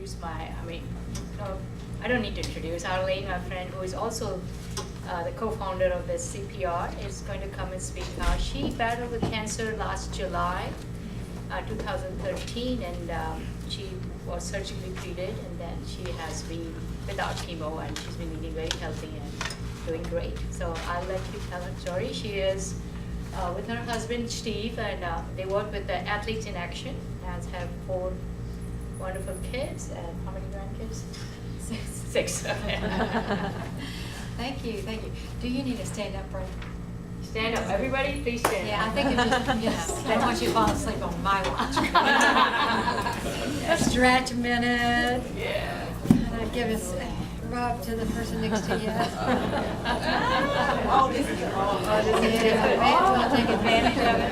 introduce I don't need to introduce Arlene, my friend, who is also the co-founder of the CPR, is going to come and speak now. She battled with cancer last July 2013, and she was surgically treated, and then she has been without chemo, and she's been eating very healthy and doing great. So I'll let you tell her story. She is with her husband Steve, and they work with the Athletes in Action, and have 4 wonderful kids. And how many grandkids? 6. Thank you, thank you. Do you need a stand-up break? Stand up, everybody, please stand. Yeah, I think it just, I don't want you to fall asleep on my watch. Stretch a minute. Yeah. Give us a rub to the person next to you. Oh, this is all. Yeah, we'll take advantage of it.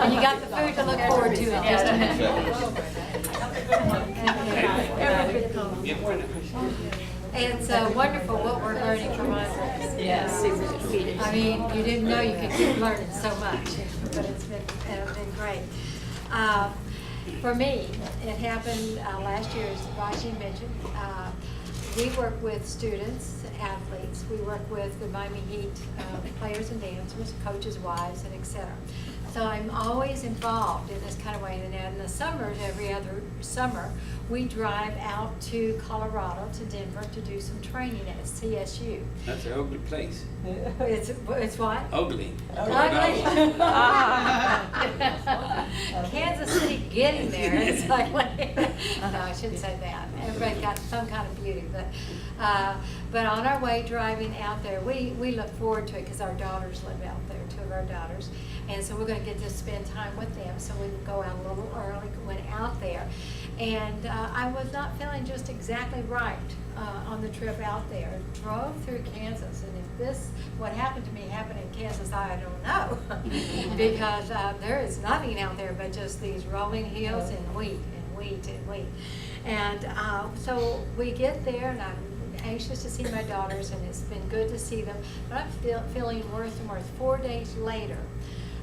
And you got the food to look forward to in just a minute. It's wonderful what we're learning from others. Yes, I mean, you didn't know you could keep learning so much, but it's been great. For me, it happened last year, as Raji mentioned. We work with students, athletes. We work with the Miami Heat players and dancers, coaches' wives, and etc. So I'm always involved in this kind of way. And in the summers, every other summer, we drive out to Colorado, to Denver, to do some training at CSU. That's an ugly place. It's what? Ugly. Ugly. Kansas City getting there. It's like, no, I shouldn't say that. Everybody got some kind of beauty, but on our way driving out there, we look forward to it because our daughters live out there, 2 of our daughters, and so we're going to get to spend time with them. So we would go out a little early, went out there, and I was not feeling just exactly right on the trip out there. Drove through Kansas, and if what happened to me happened in Kansas, I don't know, because there is nothing out there but just these rolling hills and wheat and wheat and wheat. And so we get there, and I'm anxious to see my daughters, and it's been good to see them, but I'm feeling worse and worse. 4 days later,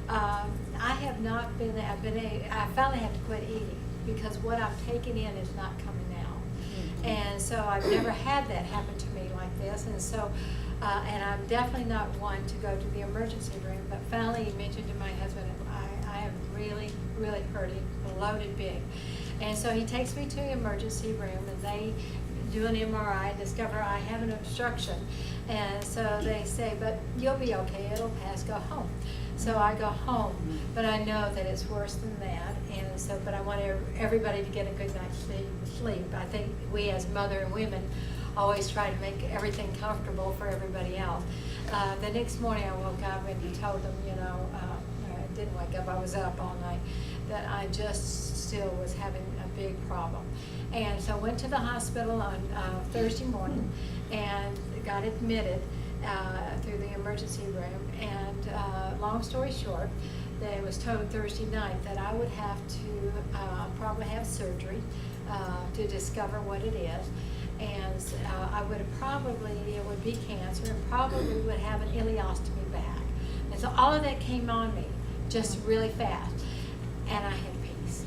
I have not been, I finally have to quit eating because what I'm taking in is not coming out. And so I've never had that happen to me like this, and so, and I'm definitely not one to go to the emergency room, but finally he mentioned to my husband, I am really, really hurting, bloated big. And so he takes me to the emergency room, and they do an MRI and discover I have an obstruction. And so they say, but you'll be okay, it'll pass, go home. So I go home, but I know that it's worse than that. And so, but I want everybody to get a good night's sleep. I think we as mother and women always try to make everything comfortable for everybody else. The next morning I woke up and he told them, I didn't wake up, I was up all night, that I just still was having a big problem. And so I went to the hospital on Thursday morning and got admitted through the emergency room. And long story short, that it was told Thursday night that I would have to probably have surgery to discover what it is. And I would have probably, it would be cancer, and probably would have an ileostomy back. And so all of that came on me just really fast. And I had peace.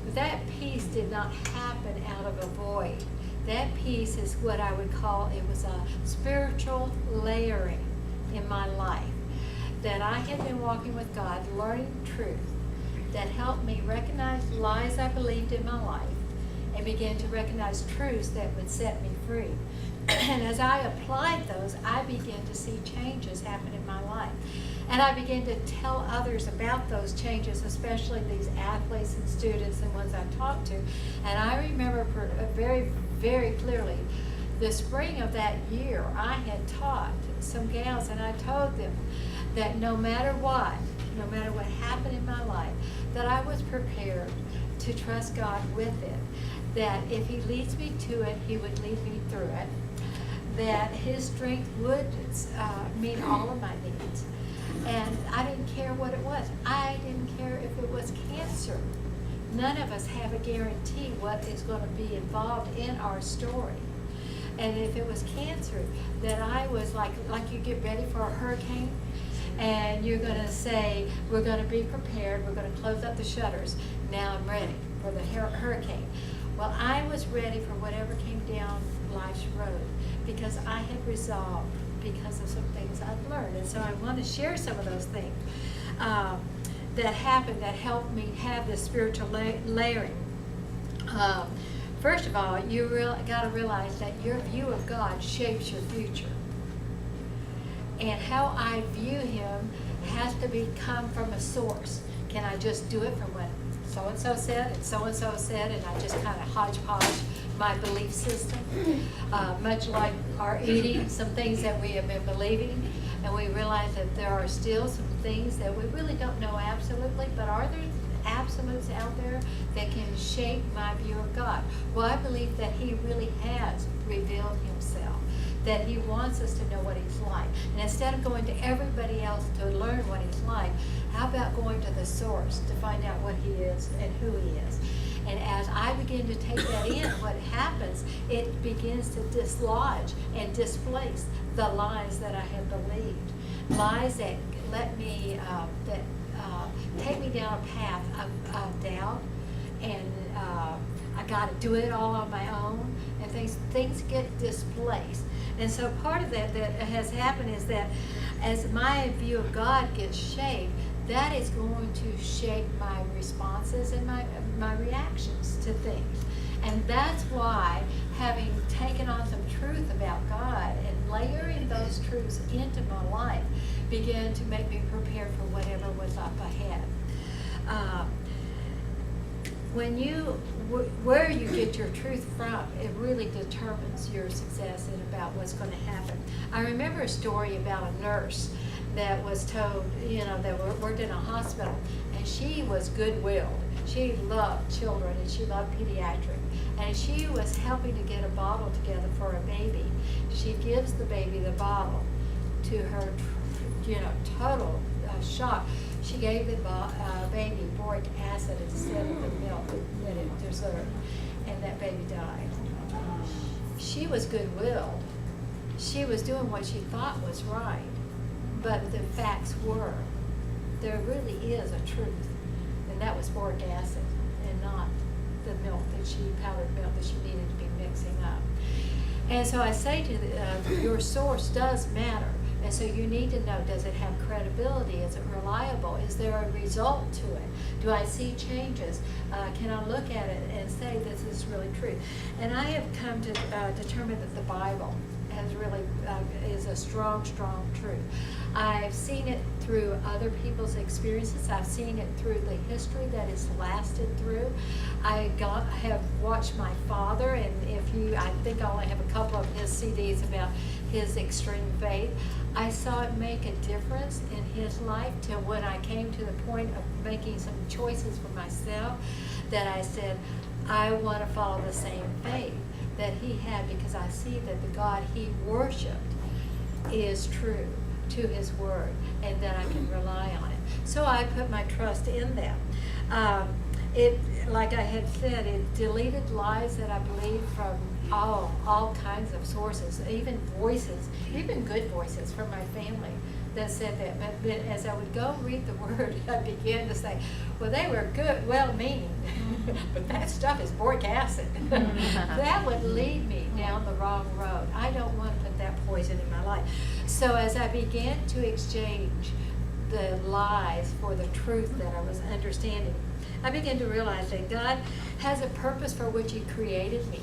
But that peace did not happen out of a void. That peace is what I would call, it was a spiritual layering in my life. That I had been walking with God, learning truth that helped me recognize lies I believed in my life and begin to recognize truths that would set me free. And as I applied those, I began to see changes happen in my life. And I began to tell others about those changes, especially these athletes and students and ones I talked to. And I remember very, very clearly, the spring of that year, I had taught some gals, and I told them that no matter what happened in my life, that I was prepared to trust God with it. That if He leads me to it, He would lead me through it. That His strength would meet all of my needs. And I didn't care what it was. I didn't care if it was cancer. None of us have a guarantee what is going to be involved in our story. And if it was cancer, that I was like you get ready for a hurricane, and and you're going to say, we're going to be prepared, we're going to close up the shutters. Now I'm ready for the hurricane. Well, I was ready for whatever came down life's road because I had resolved because of some things I've learned. And so I want to share some of those things that happened that helped me have this spiritual layering. First of all, you got to realize that your view of God shapes your future. And how I view him has to come from a source. Can I just do it from what so-and-so said and so-and-so said, and I just kind of hodgepodge my belief system? Much like our eating, some things that we have been believing, and we realize that there are still some things that we really don't know absolutely, but are there absolutes out there that can shape my view of God? Well, I believe that he really has revealed himself, that he wants us to know what he's like. And instead of going to everybody else to learn what he's like, how about going to the source to find out what he is and who he is? And as I begin to take that in, what happens, it begins to dislodge and displace the lies that I have believed. Lies that let me, take me down a path of doubt, and I got to do it all on my own, and things get displaced. And so part of that has happened is that as my view of God gets shaped, that is going to shape my responses and my reactions to things. And that's why, having taken on some truth about God and layering those truths into my life, began to make me prepared for whatever was up ahead. Where you get your truth from, it really determines your success and about what's going to happen. I remember a story about a nurse that was told, that worked in a hospital, and she was good-willed. She loved children and she loved pediatrics, and she was helping to get a bottle together for a baby. She gives the baby the bottle. To her, total shock, she gave the baby boric acid instead of the milk that it deserved, and that baby died. She was good-willed. She was doing what she thought was right, but the facts were, there really is a truth, and that was boric acid and not the milk powdered milk that she needed to be mixing up. And so I say to your source does matter. And so you need to know, does it have credibility? Is it reliable? Is there a result to it? Do I see changes? Can I look at it and say this is really true? And I have come to determine that the Bible is a strong, strong truth. I've seen it through other people's experiences. I've seen it through the history that it's lasted through. I have watched my father, and I think I only have a couple of his CDs about his extreme faith. I saw it make a difference in his life till when I came to the point of making some choices for myself, that I said, I want to follow the same faith that he had, because I see that the God he worshiped is true to his word, and that I can rely on it. So I put my trust in that. Like I had said, it deleted lies that I believed from all kinds of sources, even voices, even good voices from my family that said that. But as I would go read the word, I began to say, well, they were good, well-meaning, but that stuff is boric acid. That would lead me down the wrong road. I don't want to put that poison in my life. So as I began to exchange the lies for the truth that I was understanding, I began to realize that God has a purpose for which he created me.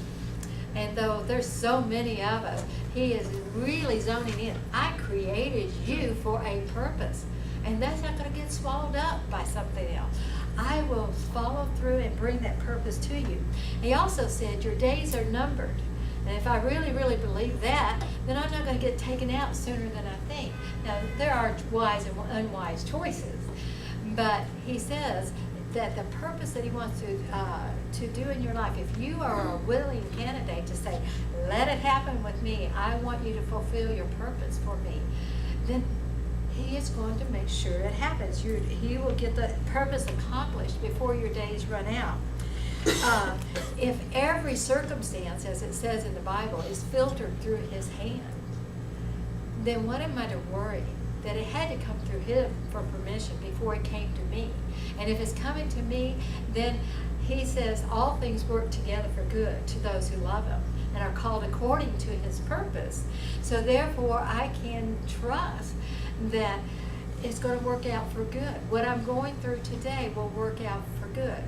And though there's so many of us, he is really zoning in. I created you for a purpose. And that's not going to get swallowed up by something else. I will follow through and bring that purpose to you. He also said your days are numbered. And if I really, really believe that, then I'm not going to get taken out sooner than I think. Now, there are wise and unwise choices. But he says that the purpose that he wants to do in your life, if you are a willing candidate to say, let it happen with me, I want you to fulfill your purpose for me, then he is going to make sure it happens. He will get the purpose accomplished before your days run out. If every circumstance, as it says in the Bible, is filtered through his hand, then what am I to worry? that it had to come through him for permission before it came to me. And if it's coming to me, then he says all things work together for good to those who love him and are called according to his purpose. So therefore, I can trust that it's going to work out for good. What I'm going through today will work out for good.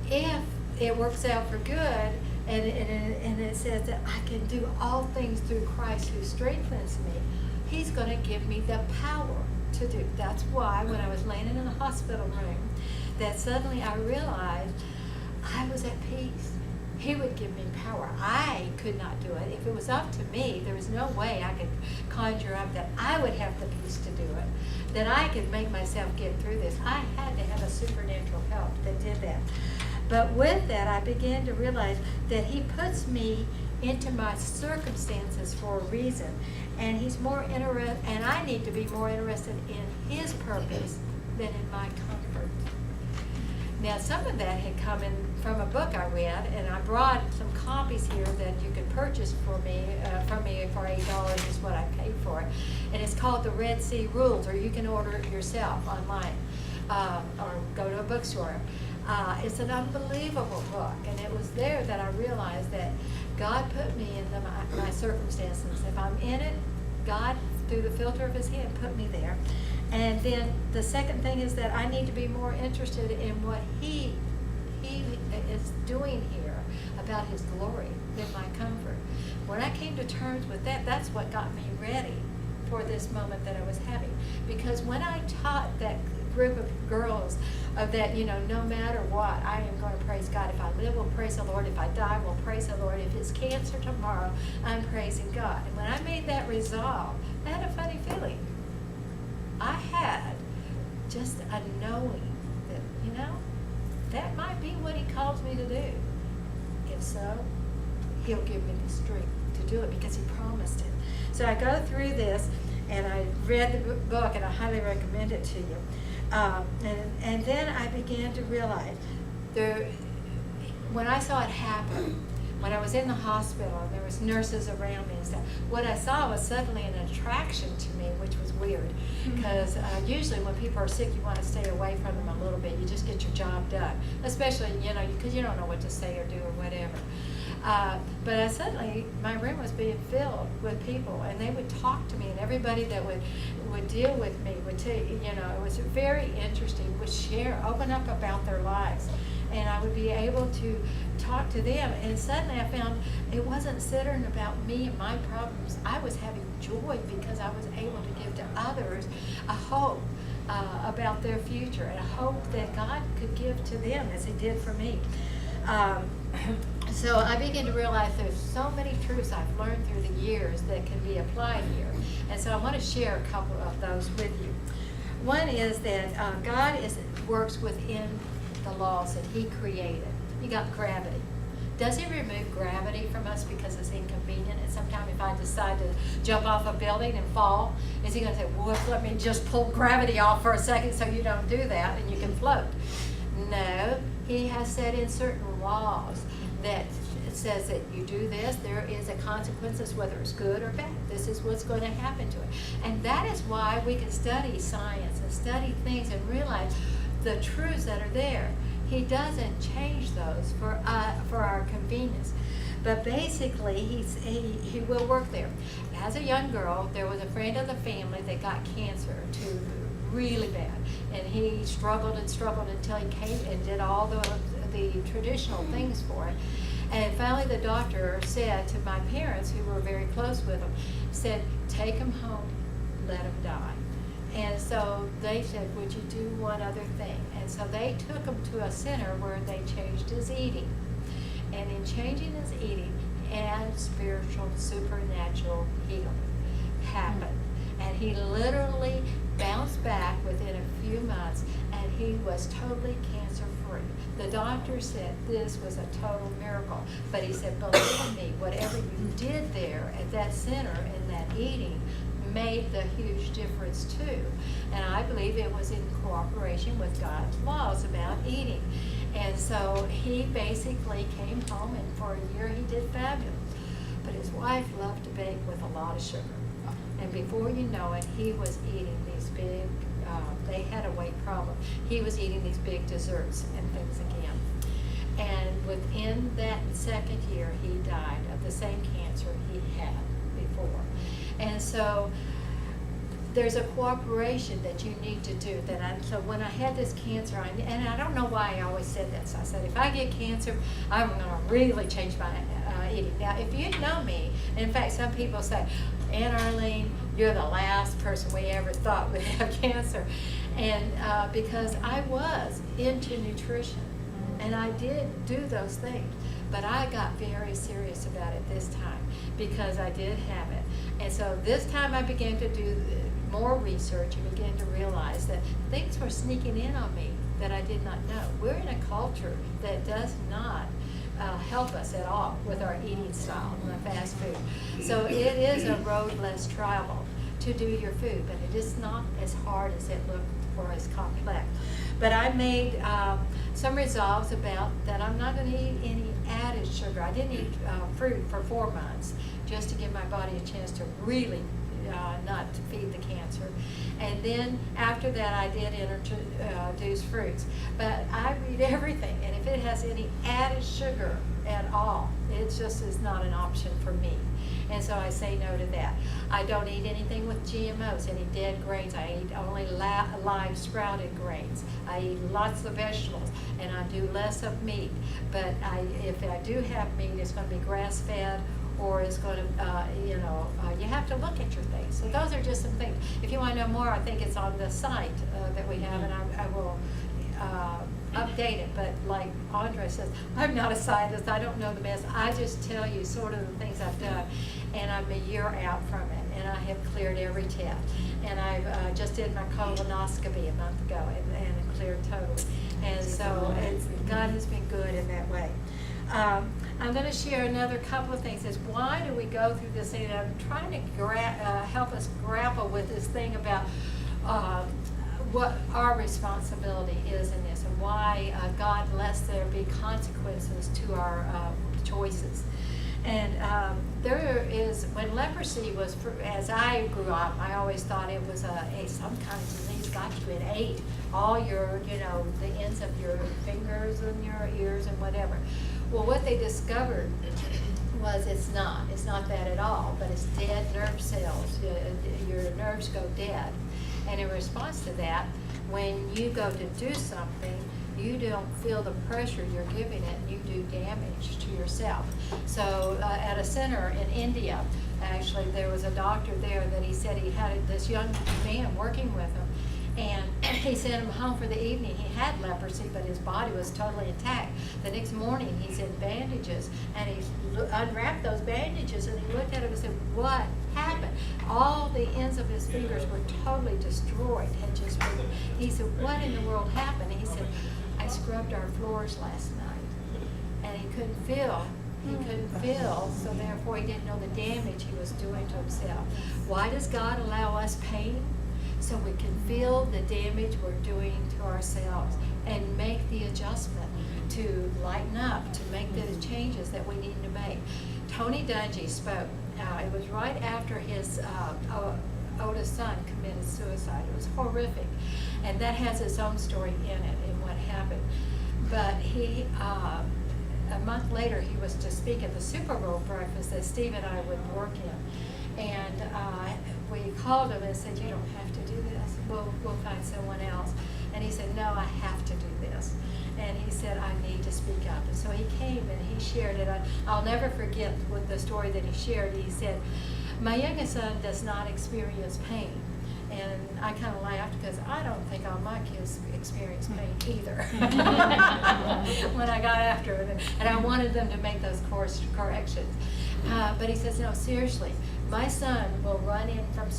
If it works out for good, and it says that I can do all things through Christ who strengthens me, he's going to give me the power to do. That's why when I was laying in a hospital room, that suddenly I realized I was at peace. He would give me power. I could not do it. If it was up to me, there was no way I could conjure up that I would have the peace to do it, that I could make myself get through this. I had to have a supernatural help that did that. But with that, I began to realize that he puts me into my circumstances for a reason. And he's more interested, and I need to be more interested in his purpose than in my comfort. Now, some of that had come in from a book I read, and I brought some copies here that you could purchase from me for $8 is what I paid for it. And it's called The Red Sea Rules, or you can order it yourself online or go to a bookstore. It's an unbelievable book, and it was there that I realized that God put me in my circumstances. If I'm in it, God, through the filter of his hand, put me there. And then the second thing is that I need to be more interested in what he is doing here about his glory than my comfort. When I came to terms with that, that's what got me ready for this moment that I was having. Because when I taught that group of girls that, no matter what, I am going to praise God. If I live, we'll praise the Lord. If I die, we'll praise the Lord. If it's cancer tomorrow, I'm praising God. And when I made that resolve, I had a funny feeling. I had just a knowing that, that might be what he calls me to do. If so, he'll give me the strength to do it because he promised it. So I go through this, and I read the book, and I highly recommend it to you. And then I began to realize, when I saw it happen, when I was in the hospital and there was nurses around me and stuff, what I saw was suddenly an attraction to me, which was weird. Because usually when people are sick, you want to stay away from them a little bit. You just get your job done, especially, because you don't know what to say or do or whatever. But suddenly, my room was being filled with people, and they would talk to me, and everybody that would deal with me would tell you, it was very interesting, would open up about their lives. And I would be able to talk to them. And suddenly I found it wasn't centered about me and my problems. I was having joy because I was able to give to others a hope about their future, and a hope that God could give to them as he did for me. So I began to realize there's so many truths I've learned through the years that can be applied here. And so I want to share a couple of those with you. One is that God works within the laws that he created. You got gravity. Does he remove gravity from us because it's inconvenient? And sometimes if I decide to jump off a building and fall, is he going to say, well, let me just pull gravity off for a second so you don't do that and you can float? No, he has set in certain laws that it says that you do this, there is a consequences, whether it's good or bad. This is what's going to happen to it. And that is why we can study science and study things and realize the truths that are there. He doesn't change those for our convenience. But basically, he will work there. As a young girl, there was a friend of the family that got cancer too, really bad. And he struggled until he came and did all the traditional things for it. And finally the doctor said to my parents, who were very close with him, said, take him home, let him die. And so they said, would you do one other thing? And so they took him to a center where they changed his eating. And in changing his eating, and spiritual, supernatural healing happened. And he literally bounced back within a few months, and he was totally cancer-free. The doctor said this was a total miracle. But he said, believe me, whatever you did there at that center and that eating made the huge difference too. And I believe it was in cooperation with God's laws about eating. And so he basically came home, and for a year he did fabulous. But his wife loved to bake with a lot of sugar. And before you know it, he was eating these big, they had a weight problem. He was eating these big desserts and things again. And within that second year, he died of the same cancer he had before. And so there's a cooperation that you need to do. So when I had this cancer, and I don't know why I always said that. So I said, if I get cancer, I'm going to really change my eating. Now, if you know me, and in fact, some people say, Aunt Arlene, you're the last person we ever thought would have cancer. And because I was into nutrition, and I did do those things, but I got very serious about it this time because I did have it. And so this time I began to do more research and began to realize that things were sneaking in on me that I did not know. We're in a culture that does not help us at all with our eating style and the fast food. So it is a road less traveled to do your food, but it is not as hard as it looked or as complex. But I made some resolves about that I'm not going to eat any added sugar. I didn't eat fruit for 4 months just to give my body a chance to really not to feed the cancer. And then after that I did introduce fruits. But I read everything, and if it has any added sugar at all, it just is not an option for me. And so I say no to that. I don't eat anything with GMOs, any dead grains. I eat only live sprouted grains. I eat lots of vegetables, and I do less of meat. But if I do have meat, it's going to be grass-fed, or it's going to, you have to look at your things. So those are just some things. If you want to know more, I think it's on the site that we have, and I will update it. But like Andre says, I'm not a scientist. I don't know the best. I just tell you sort of the things I've done, and I'm a year out from it, and I have cleared every test. And I just did my colonoscopy a month ago, and it cleared totally. And so God has been good in that way. I'm going to share another couple of things. Is why do we go through this thing? I'm trying to help us grapple with this thing about what our responsibility is in this, and why God lets there be consequences to our choices. And there is, when leprosy was, as I grew up, I always thought it was some kind of disease got you and ate all your, the ends of your fingers and your ears and whatever. Well, what they discovered was it's not that at all, but it's dead nerve cells. Your nerves go dead. And in response to that, when you go to do something, you don't feel the pressure you're giving it, and you do damage to yourself. So at a center in India, actually, there was a doctor there that he said he had this young man working with him, and he sent him home for the evening. He had leprosy, but his body was totally intact. The next morning, he's in bandages, and he unwrapped those bandages, and he looked at him and said, "What happened?" All the ends of his fingers were totally destroyed. He said, "What in the world happened?" And he said, "I scrubbed our floors last night," and he couldn't feel. So therefore he didn't know the damage he was doing to himself. Why does God allow us pain? So we can feel the damage we're doing to ourselves and make the adjustment to lighten up, to make the changes that we need to make. Tony Dungy spoke. It was right after his oldest son committed suicide. It was horrific. And that has its own story in it and what happened. But he, a month later, he was to speak at the Super Bowl breakfast that Steve and I would work in. And we called him and said, "You don't have to do this. We'll find someone else." And he said, "No, I have to do this." And he said, "I need to speak up." And so he came and he shared it. I'll never forget the story that he shared. He said, "My youngest son does not experience pain." And I kind of laughed because I don't think all my kids experience pain either when I got after it. And I wanted them to make those course corrections. But he says, "No, seriously, my son will run in from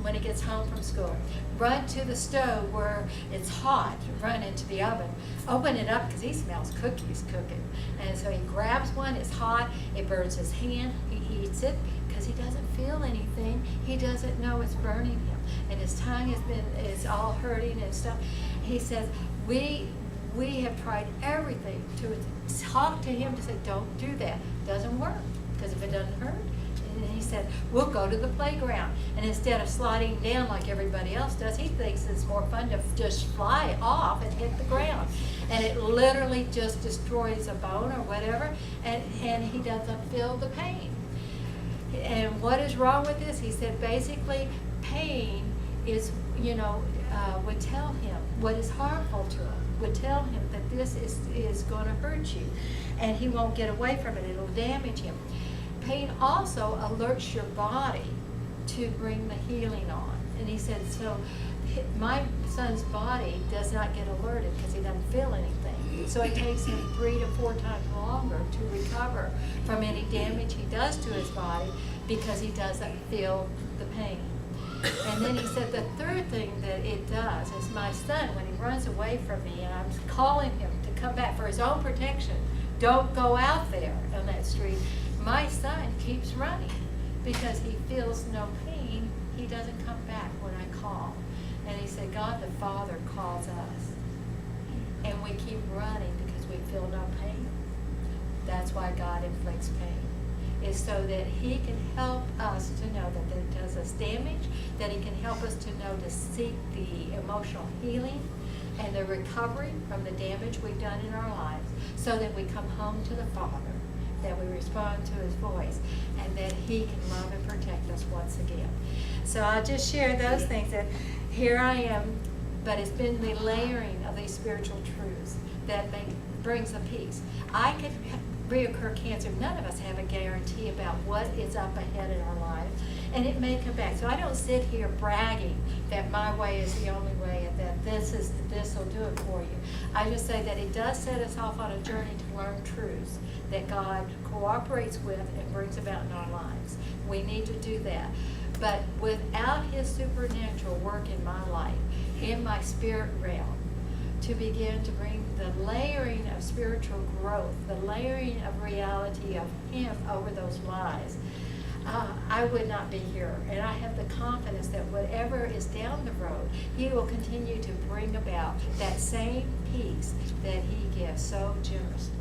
when he gets home from school, run to the stove where it's hot, run into the oven, open it up because he smells cookies cooking. And so he grabs one, it's hot, it burns his hand, he eats it because he doesn't feel anything. He doesn't know it's burning him. And his tongue is all hurting and stuff." He says, we have tried everything to talk to him to say, "Don't do that." Doesn't work. Because if it doesn't hurt, And he said, we'll go to the playground. And instead of sliding down like everybody else does, he thinks it's more fun to just fly off and hit the ground. And it literally just destroys a bone or whatever, and he doesn't feel the pain. And what is wrong with this? He said basically pain is, would tell him what is harmful to him, would tell him that this is going to hurt you, and he won't get away from it. It'll damage him. Pain also alerts your body to bring the healing on. And he said, so my son's body does not get alerted because he doesn't feel anything. So it takes him 3 to 4 times longer to recover from any damage he does to his body because he doesn't feel the pain. And then he said the third thing that it does is my son, when he runs away from me and I'm calling him to come back for his own protection, don't go out there on that street, my son keeps running because he feels no pain. He doesn't come back when I call. And he said, God the Father calls us. And we keep running because we feel no pain. That's why God inflicts pain. Is so that he can help us to know that it does us damage, that he can help us to know to seek the emotional healing and the recovery from the damage we've done in our lives, so that we come home to the Father, that we respond to his voice, and that he can love and protect us once again. So I'll just share those things, that here I am, but it's been the layering of these spiritual truths that brings the peace. I could reoccur cancer. None of us have a guarantee about what is up ahead in our lives, and it may come back. So I don't sit here bragging that my way is the only way and that this will do it for you. I just say that it does set us off on a journey to learn truths that God cooperates with and brings about in our lives. We need to do that. But without his supernatural work in my life, in my spirit realm, to begin to bring the layering of spiritual growth, the layering of reality of him over those lies, I would not be here. And I have the confidence that whatever is down the road, he will continue to bring about that same peace that he gives so generously.